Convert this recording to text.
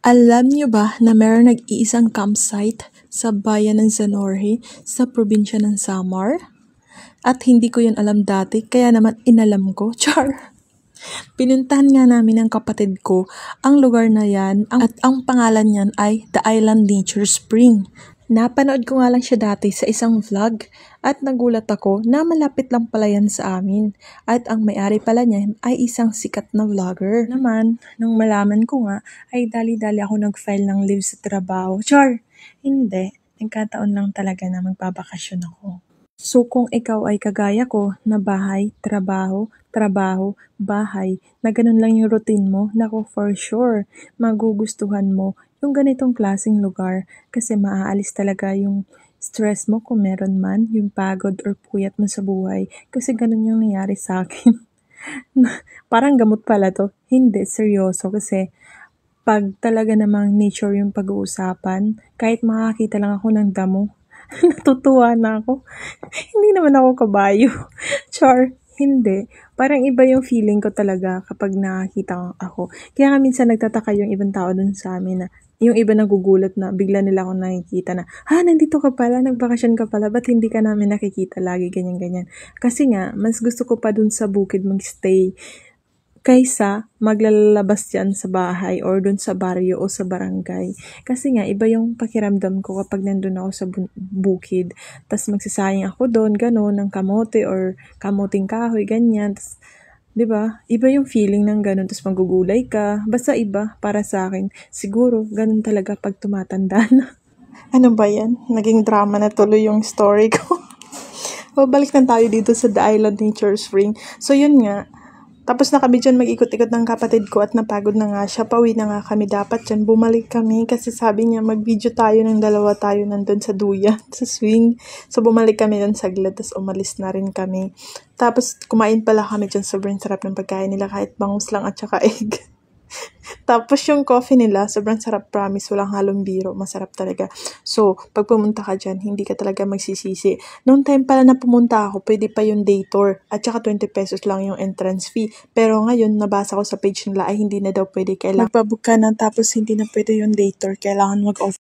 Alam niyo ba na meron nag-iisang campsite sa bayan ng Zanorhe sa probinsya ng Samar? At hindi ko yun alam dati, kaya naman inalam ko. Char! Pinuntahan nga namin ng kapatid ko ang lugar na yan at ang pangalan niyan ay The Island Nature Spring. Napanood ko nga lang siya dati sa isang vlog at nagulat ako na malapit lang pala yan sa amin. At ang may-ari pala niyan ay isang sikat na vlogger. Naman, nung malaman ko nga, ay dali-dali ako nag-file ng leave sa trabaho. Char! Hindi. Nagkataon lang talaga na magbabakasyon ako. So kung ikaw ay kagaya ko na bahay, trabaho, trabaho, bahay, na ganun lang yung routine mo, nako for sure, magugustuhan mo yung ganitong klaseng lugar kasi maaalis talaga yung stress mo kung meron man, yung pagod or puyat mo sa buhay. Kasi ganun yung nangyari sa akin. Parang gamot pala to. Hindi, seryoso kasi pag talaga namang nature yung pag-uusapan, kahit makakita lang ako ng damo, natutuwa na ako. Hindi naman ako kabayo. Char, hindi. Parang iba yung feeling ko talaga kapag nakakita ako. Kaya nga minsan nagtataka yung ibang tao dun sa amin na yung iba nagugulat na bigla nila akong nakikita na, nandito ka pala, nagbakasyon ka pala, ba't hindi ka namin nakikita lagi, ganyan-ganyan. Kasi nga, mas gusto ko pa dun sa bukid magstay kaysa maglalabas yan sa bahay or dun sa baryo o sa barangay. Kasi nga, iba yung pakiramdam ko kapag nandun ako sa bukid. Tapos magsasayang ako doon, gano'n, ng kamote or kamuting kahoy, ganyan. Tapos, diba? Iba yung feeling ng gano'n. Tapos magugulay ka. Basta iba para sa akin. Siguro, gano'n talaga pag tumatanda na. Ano ba yan? Naging drama na tuloy yung story ko. Babalik na tayo dito sa The Island Nature Spring. So, yun nga. Tapos na kami dyan mag-ikot-ikot ng kapatid ko at napagod na nga siya. Pauwi na nga kami dapat dyan. Bumalik kami kasi sabi niya mag-video tayo ng dalawa tayo nandun sa duyan, sa swing. So bumalik kami dyan saglit tapos umalis na rin kami. Tapos kumain pala kami dyan. Sobrang sarap ng pagkain nila kahit bangus lang at saka egg. Tapos yung coffee nila, sobrang sarap, promise, walang halong biro, masarap talaga. So, pag pumunta ka dyan, hindi ka talaga magsisisi. Noong time pala na pumunta ako, pwede pa yung day tour, at saka 20 pesos lang yung entrance fee. Pero ngayon, nabasa ko sa page nila, ay hindi na daw pwede, kailangan magpabook ka na, tapos hindi na pwede yung day tour, kailangan mag-offer.